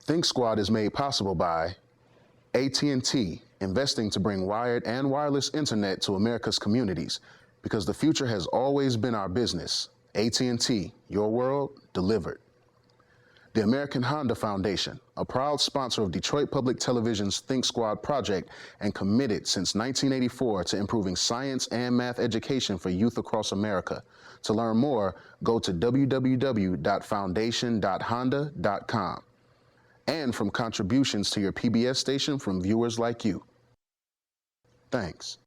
Think Squad is made possible by AT&T, investing to bring wired and wireless internet to America's communities, because the future has always been our business. AT&T, your world, delivered. The American Honda Foundation, a proud sponsor of Detroit Public Television's Think Squad project and committed since 1984 to improving science and math education for youth across America. To learn more, go to www.foundation.honda.com. And from contributions to your PBS station from viewers like you. Thanks.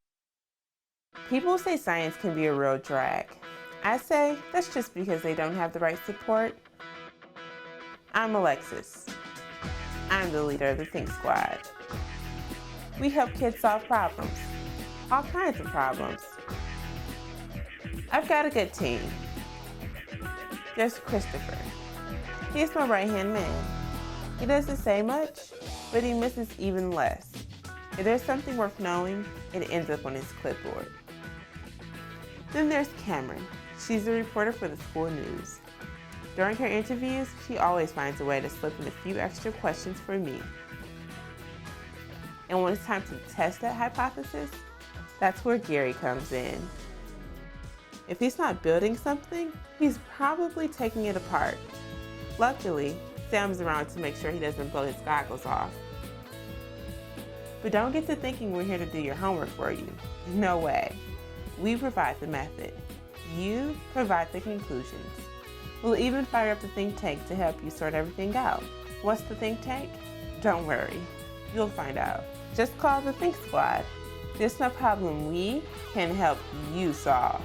People say science can be a real drag. I say that's just because they don't have the right support. I'm Alexis. I'm the leader of the Think Squad. We help kids solve problems, all kinds of problems. I've got a good team. There's Christopher. He's my right-hand man. He doesn't say much, but he misses even less. If there's something worth knowing, it ends up on his clipboard. Then there's Cameron. She's a reporter for the school news. During her interviews, she always finds a way to slip in a few extra questions for me. And when it's time to test that hypothesis, that's where Gary comes in. If he's not building something, he's probably taking it apart. Luckily, Sam's around to make sure he doesn't blow his goggles off. But don't get to thinking we're here to do your homework for you. No way. We provide the method. You provide the conclusions. We'll even fire up the think tank to help you sort everything out. What's the think tank? Don't worry. You'll find out. Just call the Think Squad. There's no problem we can help you solve.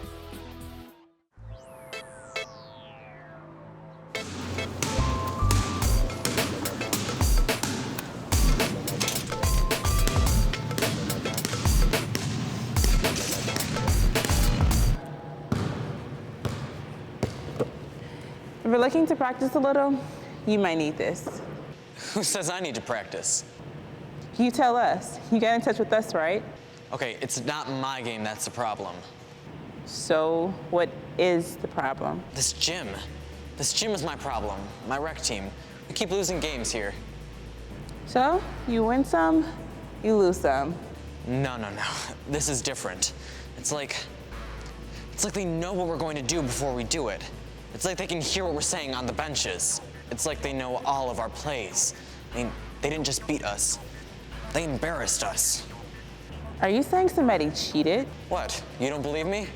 If you're looking to practice a little, you might need this. Who says I need to practice? You tell us. You got in touch with us, right? Okay, it's not my game that's the problem. So, what is the problem? This gym. This gym is my problem. My rec team. We keep losing games here. So, you win some, you lose some. No. This is different. It's like they know what we're going to do before we do it. It's like they can hear what we're saying on the benches. It's like they know all of our plays. I mean, they didn't just beat us. They embarrassed us. Are you saying somebody cheated? What? You don't believe me?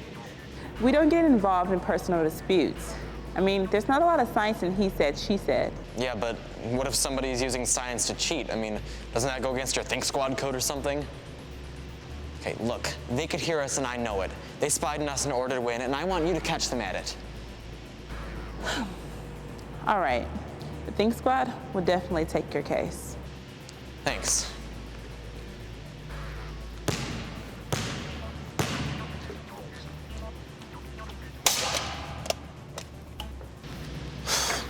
We don't get involved in personal disputes. I mean, there's not a lot of science in he said, she said. Yeah, but what if somebody's using science to cheat? I mean, doesn't that go against your Think Squad code or something? Okay, look, they could hear us and I know it. They spied on us in order to win, and I want you to catch them at it. All right, the Think Squad will definitely take your case. Thanks.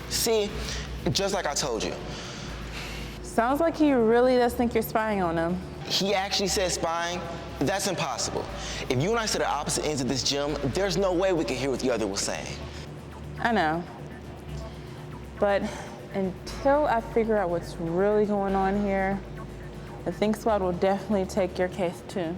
See, just like I told you. Sounds like he really does think you're spying on him. He actually said spying. That's impossible. If you and I sit at opposite ends of this gym, there's no way we can hear what the other was saying. I know. But until I figure out what's really going on here, the Think Squad will definitely take your case too.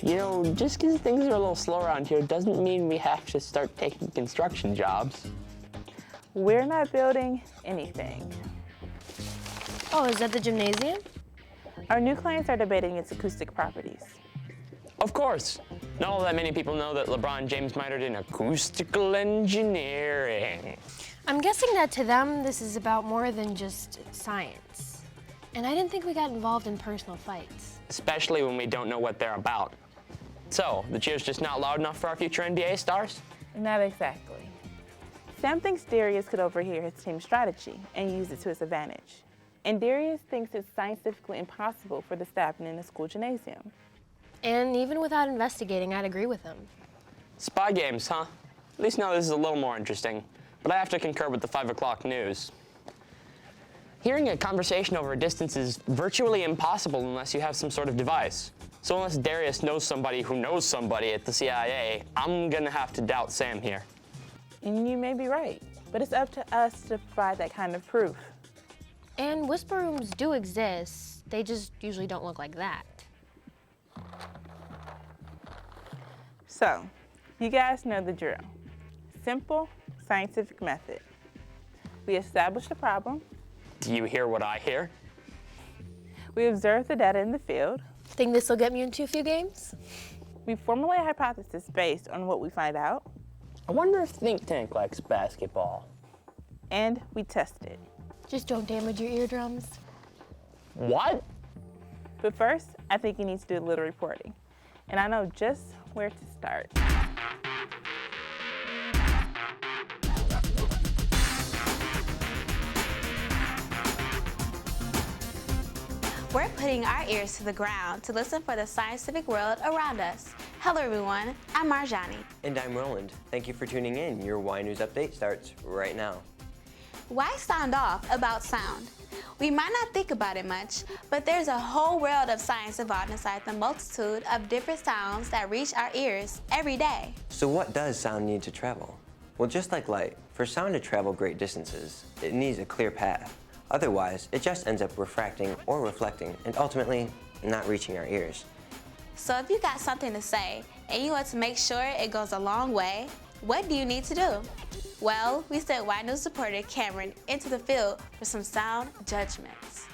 You know, just because things are a little slow around here doesn't mean we have to start taking construction jobs. We're not building anything. Oh, is that the gymnasium? Our new clients are debating its acoustic properties. Of course. Not all that many people know that LeBron James minored in acoustical engineering. I'm guessing that to them, this is about more than just science. And I didn't think we got involved in personal fights. Especially when we don't know what they're about. So, the cheer's just not loud enough for our future NBA stars? Not exactly. Sam thinks Darius could overhear his team's strategy and use it to his advantage. And Darius thinks it's scientifically impossible for this to happen in a school gymnasium. And even without investigating, I'd agree with him. Spy games, huh? At least now this is a little more interesting. But I have to concur with the 5 o'clock news. Hearing a conversation over a distance is virtually impossible unless you have some sort of device. So unless Darius knows somebody who knows somebody at the CIA, I'm gonna have to doubt Sam here. And you may be right, but it's up to us to provide that kind of proof. And whisper rooms do exist. They just usually don't look like that. So, you guys know the drill. Simple, scientific method. We establish the problem. Do you hear what I hear? We observe the data in the field. Think this will get me into a few games? We formulate a hypothesis based on what we find out. I wonder if Think Tank likes basketball. And we test it. Just don't damage your eardrums. What? But first, I think you need to do a little reporting. And I know just where to start. We're putting our ears to the ground to listen for the scientific world around us. Hello everyone, I'm Marjani. And I'm Roland. Thank you for tuning in. Your Y News Update starts right now. Why sound off about sound? We might not think about it much, but there's a whole world of science involved inside the multitude of different sounds that reach our ears every day. So what does sound need to travel? Well, just like light, for sound to travel great distances, it needs a clear path. Otherwise, it just ends up refracting or reflecting and ultimately not reaching our ears. So if you got something to say and you want to make sure it goes a long way, what do you need to do? Well, we sent Y News reporter Cameron into the field for some sound judgments.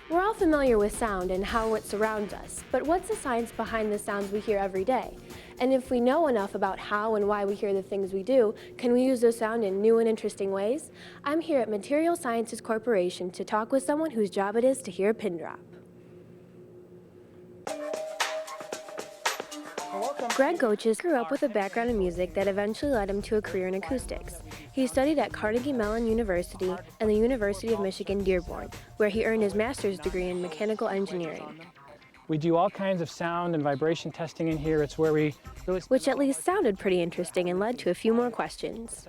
We're all familiar with sound and how it surrounds us, but what's the science behind the sounds we hear every day? And if we know enough about how and why we hear the things we do, can we use those sound in new and interesting ways? I'm here at Material Sciences Corporation to talk with someone whose job it is to hear a pin drop. Greg Goches grew up with a background in music that eventually led him to a career in acoustics. He studied at Carnegie Mellon University and the University of Michigan Dearborn, where he earned his master's degree in mechanical engineering. We do all kinds of sound and vibration testing in here. It's where we really... Which at least sounded pretty interesting and led to a few more questions.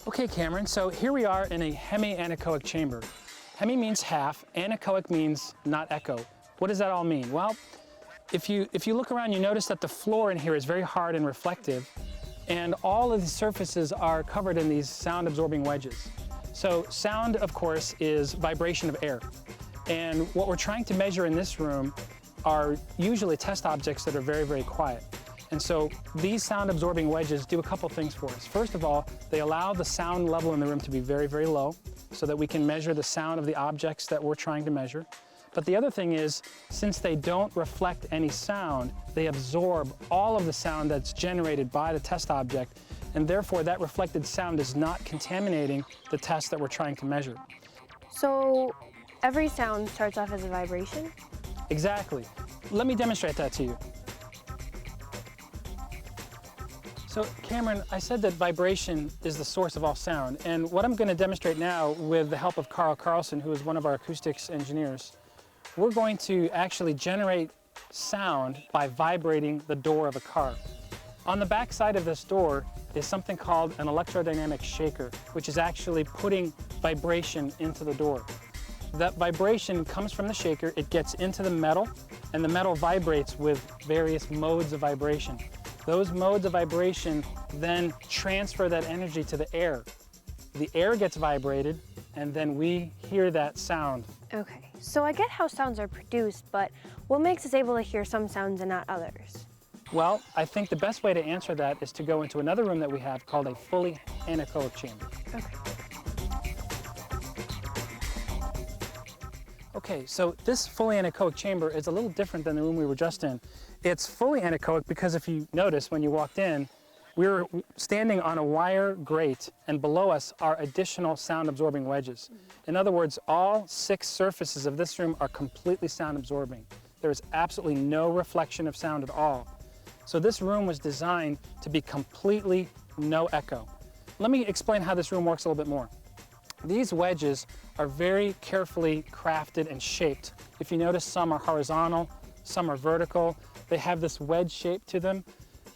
Okay, Cameron, so here we are in a hemi-anechoic chamber. Hemi means half, anechoic means not echo. What does that all mean? Well, if you look around, you notice that the floor in here is very hard and reflective, and all of the surfaces are covered in these sound-absorbing wedges. So sound, of course, is vibration of air. And what we're trying to measure in this room are usually test objects that are very, very quiet. And so these sound-absorbing wedges do a couple things for us. First of all, they allow the sound level in the room to be very, very low so that we can measure the sound of the objects that we're trying to measure. But the other thing is, since they don't reflect any sound, they absorb all of the sound that's generated by the test object, and therefore that reflected sound is not contaminating the test that we're trying to measure. So every sound starts off as a vibration? Exactly. Let me demonstrate that to you. So Cameron, I said that vibration is the source of all sound, and what I'm going to demonstrate now with the help of Carl Carlson, who is one of our acoustics engineers, we're going to actually generate sound by vibrating the door of a car. On the back side of this door is something called an electrodynamic shaker, which is actually putting vibration into the door. That vibration comes from the shaker, it gets into the metal, and the metal vibrates with various modes of vibration. Those modes of vibration then transfer that energy to the air. The air gets vibrated, and then we hear that sound. Okay, so I get how sounds are produced, but what makes us able to hear some sounds and not others? Well, I think the best way to answer that is to go into another room that we have called a fully anechoic chamber. Okay. Okay, so this fully anechoic chamber is a little different than the room we were just in. It's fully anechoic because if you notice when you walked in, we were standing on a wire grate, and below us are additional sound-absorbing wedges. In other words, all 6 surfaces of this room are completely sound-absorbing. There is absolutely no reflection of sound at all. So this room was designed to be completely no echo. Let me explain how this room works a little bit more. These wedges are very carefully crafted and shaped. If you notice, some are horizontal, some are vertical. They have this wedge shape to them.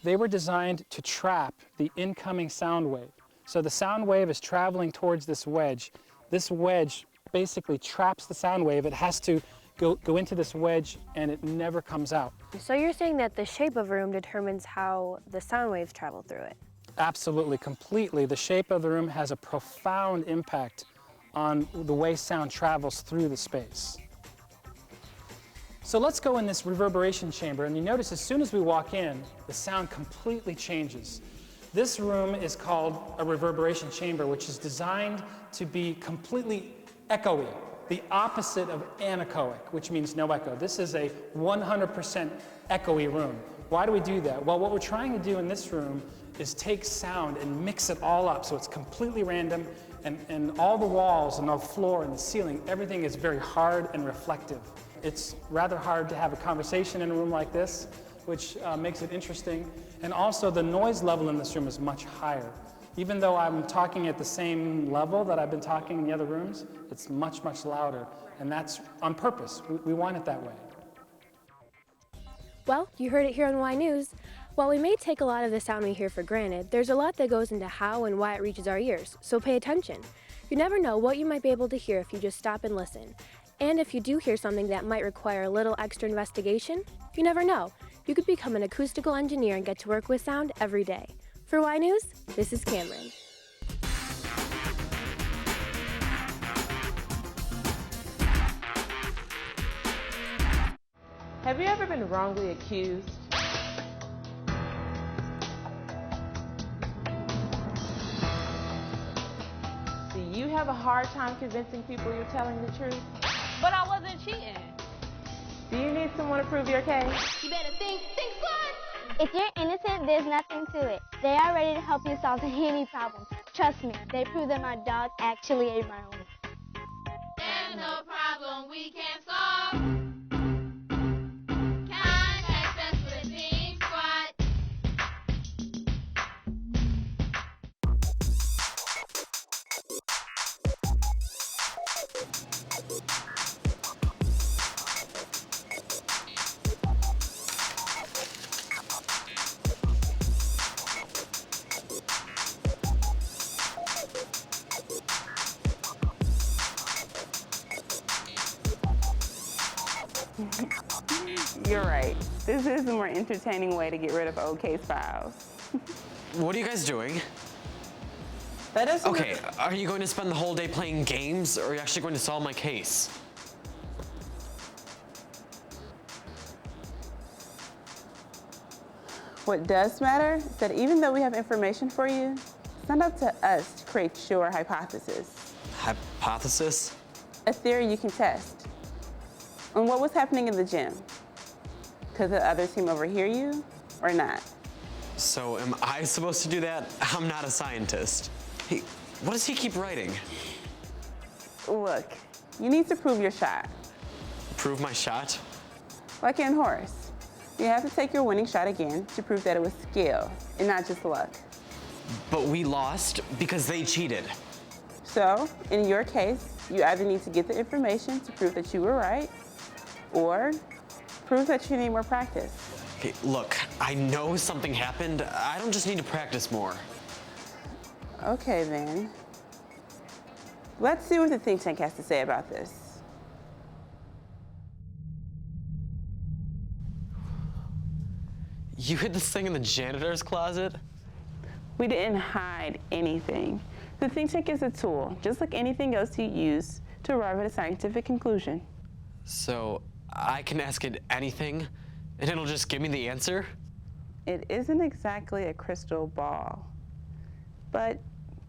They were designed to trap the incoming sound wave. So the sound wave is traveling towards this wedge. This wedge basically traps the sound wave. It has to go into this wedge and it never comes out. So you're saying that the shape of a room determines how the sound waves travel through it? Absolutely, completely. The shape of the room has a profound impact on the way sound travels through the space. So let's go in this reverberation chamber, and you notice as soon as we walk in, the sound completely changes. This room is called a reverberation chamber, which is designed to be completely echoey, the opposite of anechoic, which means no echo. This is a 100% echoey room. Why do we do that? Well, what we're trying to do in this room is take sound and mix it all up so it's completely random, and all the walls and the floor and the ceiling, everything is very hard and reflective. It's rather hard to have a conversation in a room like this, which makes it interesting. And also the noise level in this room is much higher. Even though I'm talking at the same level that I've been talking in the other rooms, it's much, much louder. And that's on purpose. We want it that way. Well, you heard it here on Y News. While we may take a lot of the sound we hear for granted, there's a lot that goes into how and why it reaches our ears, so pay attention. You never know what you might be able to hear if you just stop and listen. And if you do hear something that might require a little extra investigation, you never know. You could become an acoustical engineer and get to work with sound every day. For Y News, this is Cameron. Have you ever been wrongly accused? Do you have a hard time convincing people you're telling the truth? But I wasn't cheating. Do you need someone to prove your case? You better think smart. If you're innocent, there's nothing to it. They are ready to help you solve any problem. Trust me, they prove that my dog actually ate my own. There's no problem we can't solve. Contact us with Team Squad. You're right. This is a more entertaining way to get rid of old case files. What are you guys doing? Let us Okay, are you going to spend the whole day playing games, or are you actually going to solve my case? What does matter is that even though we have information for you, it's not up to us to create your hypothesis. Hypothesis? A theory you can test. On what was happening in the gym. Could the other team overhear you or not? So am I supposed to do that? I'm not a scientist. Hey, what does he keep writing? Look, you need to prove your shot. Prove my shot? Like in horse, you have to take your winning shot again to prove that it was skill and not just luck. But we lost because they cheated. So, in your case, you either need to get the information to prove that you were right, or prove that you need more practice. Okay, look, I know something happened. I don't just need to practice more. Okay, then. Let's see what the think tank has to say about this. You hid this thing in the janitor's closet? We didn't hide anything. The think tank is a tool, just like anything else you use to arrive at a scientific conclusion. So I can ask it anything, and it'll just give me the answer? It isn't exactly a crystal ball, but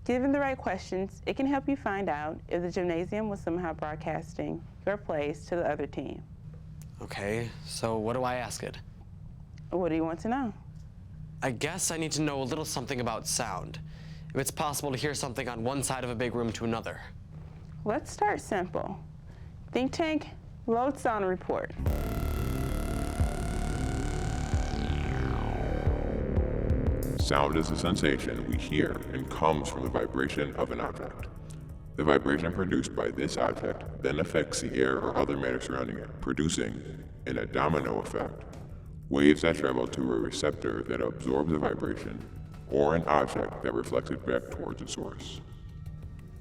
given the right questions, it can help you find out if the gymnasium was somehow broadcasting your plays to the other team. Okay, so what do I ask it? What do you want to know? I guess I need to know a little something about sound. If it's possible to hear something on one side of a big room to another. Let's start simple. Think tank, load sound report. Sound is a sensation we hear and comes from the vibration of an object. The vibration produced by this object then affects the air or other matter surrounding it, producing, in a domino effect, waves that travel to a receptor that absorbs the vibration, or an object that reflects it back towards the source.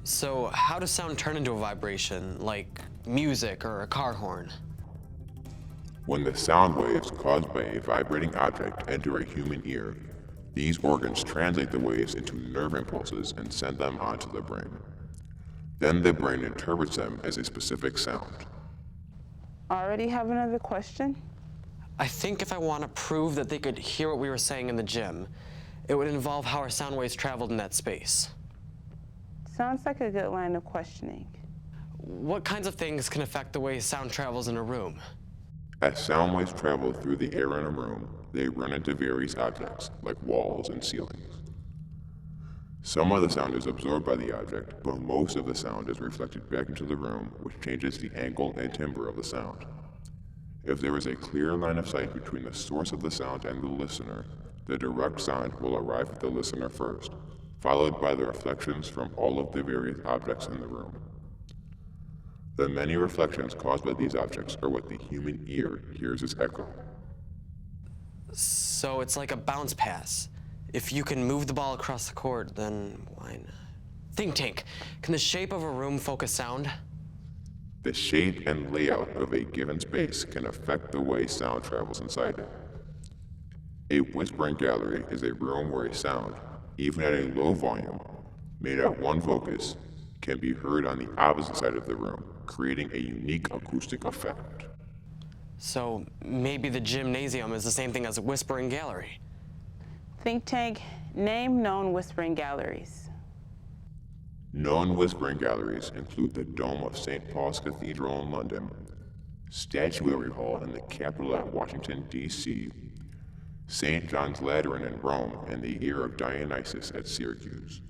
So how does sound turn into a vibration, like music or a car horn? When the sound waves caused by a vibrating object enter a human ear, these organs translate the waves into nerve impulses and send them onto the brain. Then the brain interprets them as a specific sound. Already have another question? I think if I want to prove that they could hear what we were saying in the gym, it would involve how our sound waves traveled in that space. Sounds like a good line of questioning. What kinds of things can affect the way sound travels in a room? As sound waves travel through the air in a room, they run into various objects, like walls and ceilings. Some of the sound is absorbed by the object, but most of the sound is reflected back into the room, which changes the angle and timbre of the sound. If there is a clear line of sight between the source of the sound and the listener, the direct sound will arrive at the listener first, followed by the reflections from all of the various objects in the room. The many reflections caused by these objects are what the human ear hears as echo. So it's like a bounce pass. If you can move the ball across the court, then why not? Think tank, can the shape of a room focus sound? The shape and layout of a given space can affect the way sound travels inside it. A whispering gallery is a room where a sound, even at a low volume, made at one focus, can be heard on the opposite side of the room, creating a unique acoustic effect. So maybe the gymnasium is the same thing as a whispering gallery. Think tank, name known whispering galleries. Known whispering galleries include the Dome of St. Paul's Cathedral in London, Statuary Hall in the Capitol at Washington, D.C., St. John's Lateran in Rome, and the Ear of Dionysus at Syracuse.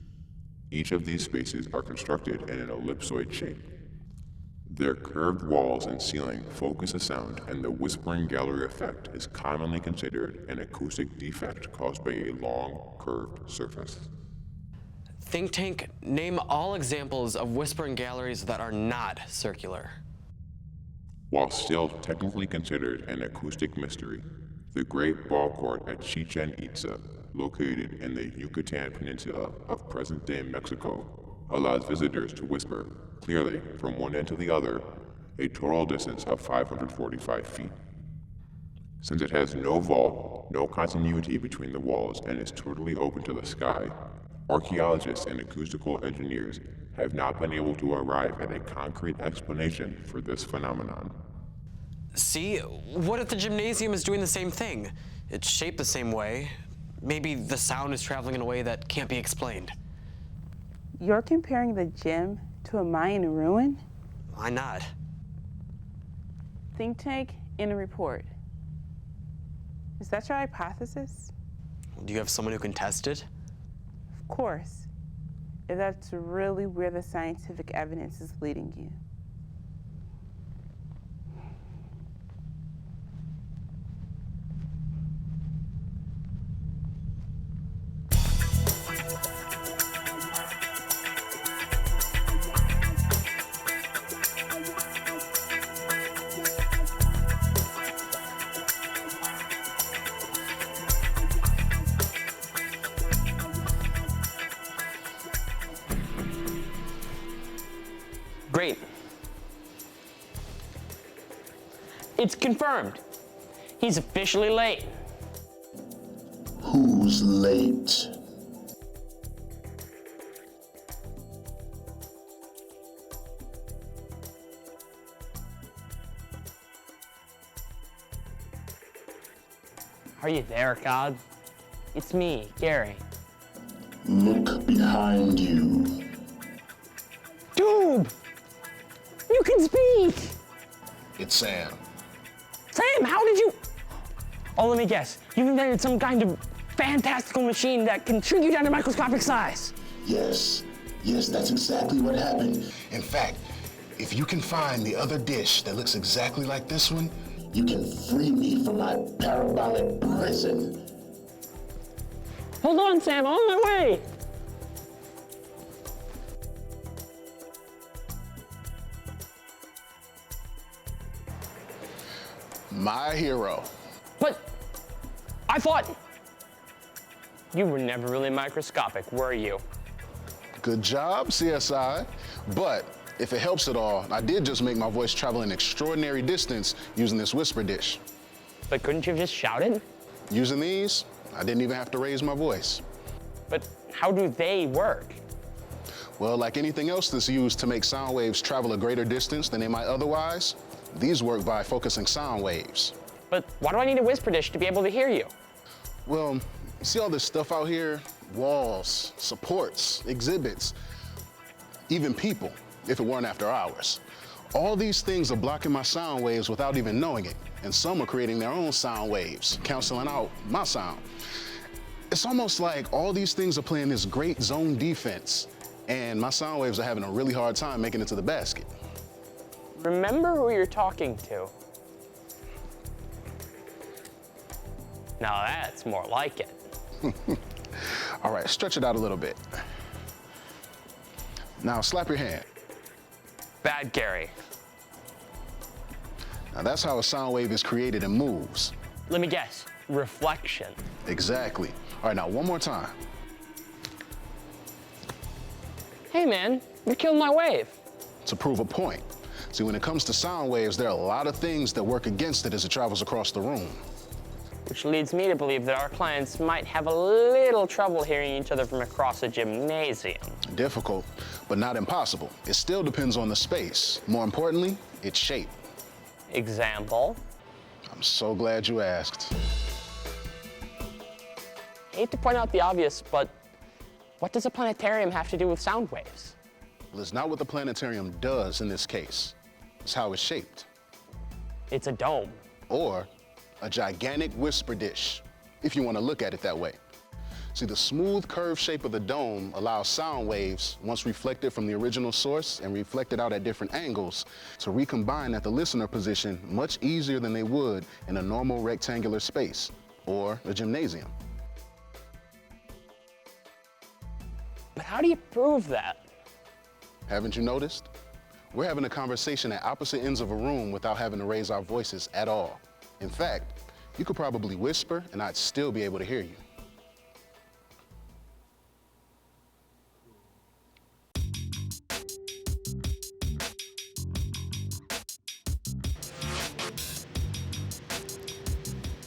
Each of these spaces are constructed in an ellipsoid shape. Their curved walls and ceiling focus a sound, and the whispering gallery effect is commonly considered an acoustic defect caused by a long, curved surface. Think tank, name all examples of whispering galleries that are not circular. While still technically considered an acoustic mystery, the Great Ball Court at Chichen Itza, located in the Yucatan Peninsula of present-day Mexico, allows visitors to whisper clearly from one end to the other, a total distance of 545 feet. Since it has no vault, no continuity between the walls, and is totally open to the sky, archaeologists and acoustical engineers have not been able to arrive at a concrete explanation for this phenomenon. See, what if the gymnasium is doing the same thing? It's shaped the same way. Maybe the sound is traveling in a way that can't be explained. You're comparing the gym to a Mayan ruin? Why not? Think tank in a report. Is that your hypothesis? Do you have someone who can test it? Of course, if that's really where the scientific evidence is leading you. Great. It's confirmed. He's officially late. Who's late? Are you there, God? It's me, Gary. Look behind you. Dude! You can speak! It's Sam. Sam, how did you... Oh, let me guess. You've invented some kind of fantastical machine that can shrink you down to microscopic size. Yes, that's exactly what happened. In fact, if you can find the other dish that looks exactly like this one, You can free me from my parabolic prison. Hold on, Sam, I'm on my way. my hero. But I thought you were never really microscopic, were you? Good job, CSI. But if it helps at all, I did just make my voice travel an extraordinary distance using this whisper dish. But couldn't you have just shouted? Using these, I didn't even have to raise my voice. But how do they work? Well, like anything else that's used to make sound waves travel a greater distance than they might otherwise, these work by focusing sound waves. But why do I need a whisper dish to be able to hear you? Well, you see all this stuff out here? Walls, supports, exhibits, even people, if it weren't after hours. All these things are blocking my sound waves without even knowing it, and some are creating their own sound waves, canceling out my sound. It's almost like all these things are playing this great zone defense, and my sound waves are having a really hard time making it to the basket. Remember who you're talking to. Now that's more like it. All right, stretch it out a little bit. Now slap your hand. Bad Gary. Now that's how a sound wave is created and moves. Let me guess, reflection. Exactly. All right, now one more time. Hey man, you're killing my wave. To prove a point. See, when it comes to sound waves, there are a lot of things that work against it as it travels across the room. Which leads me to believe that our clients might have a little trouble hearing each other from across a gymnasium. Difficult, but not impossible. It still depends on the space. More importantly, its shape. Example? I'm so glad you asked. Hate to point out the obvious, but what does a planetarium have to do with sound waves? Well, it's not what the planetarium does in this case. It's how it's shaped. It's a dome. Or a gigantic whisper dish, if you want to look at it that way. See, the smooth curved shape of the dome allows sound waves, once reflected from the original source and reflected out at different angles, to recombine at the listener position much easier than they would in a normal rectangular space or a gymnasium. But how do you prove that? Haven't you noticed? We're having a conversation at opposite ends of a room without having to raise our voices at all. In fact, you could probably whisper and I'd still be able to hear you.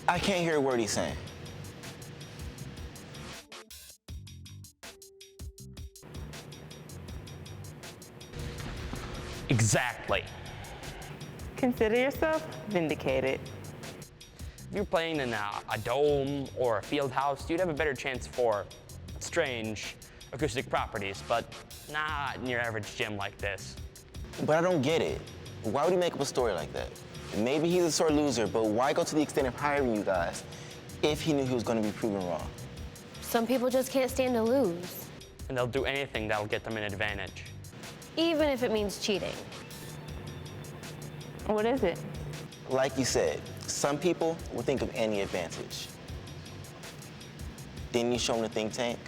I can't hear a word he's saying. Exactly. Consider yourself vindicated. If you're playing in a dome or a field house, you'd have a better chance for strange acoustic properties, but not in your average gym like this. But I don't get it. Why would he make up a story like that? Maybe he's a sore loser, but why go to the extent of hiring you guys if he knew he was going to be proven wrong? Some people just can't stand to lose, And they'll do anything that'll get them an advantage. even if it means cheating. What is it? Like you said, some people will think of any advantage. Didn't you show him the think tank?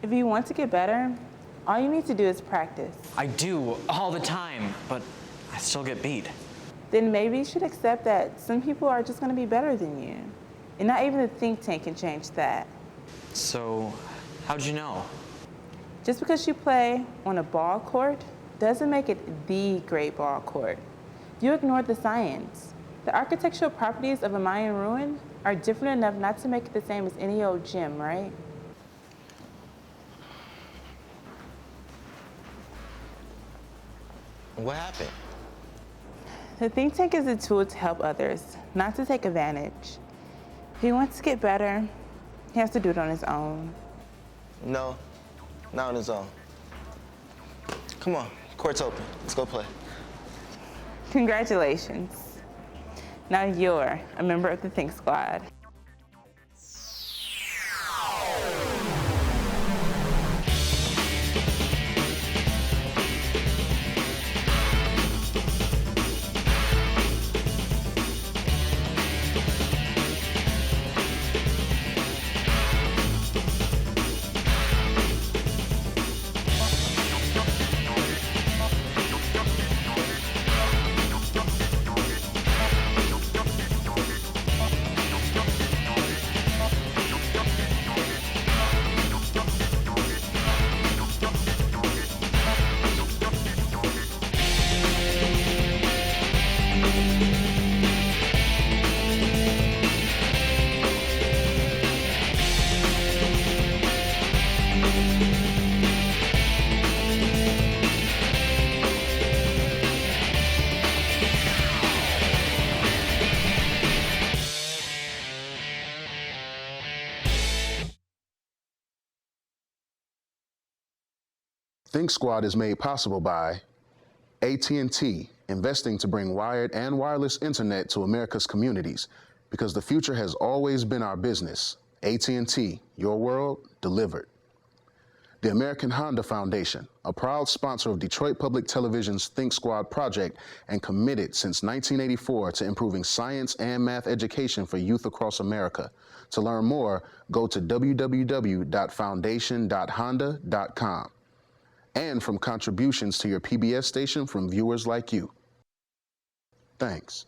If you want to get better, all you need to do is practice. I do all the time, but I still get beat. Then maybe you should accept that some people are just going to be better than you. And not even the think tank can change that. So, how'd you know? Just because you play on a ball court doesn't make it the great ball court. You ignored the science. The architectural properties of a Mayan ruin are different enough not to make it the same as any old gym, right? What happened? The think tank is a tool to help others, not to take advantage. If he wants to get better, he has to do it on his own. No, not on his own. Come on, Court's open. Let's go play. Congratulations. Now you're a member of the Think Squad. Think Squad is made possible by AT&T, investing to bring wired and wireless internet to America's communities, because the future has always been our business. AT&T, your world, delivered. The American Honda Foundation, a proud sponsor of Detroit Public Television's Think Squad project and committed since 1984 to improving science and math education for youth across America. To learn more, go to www.foundation.honda.com. And from contributions to your PBS station from viewers like you. Thanks.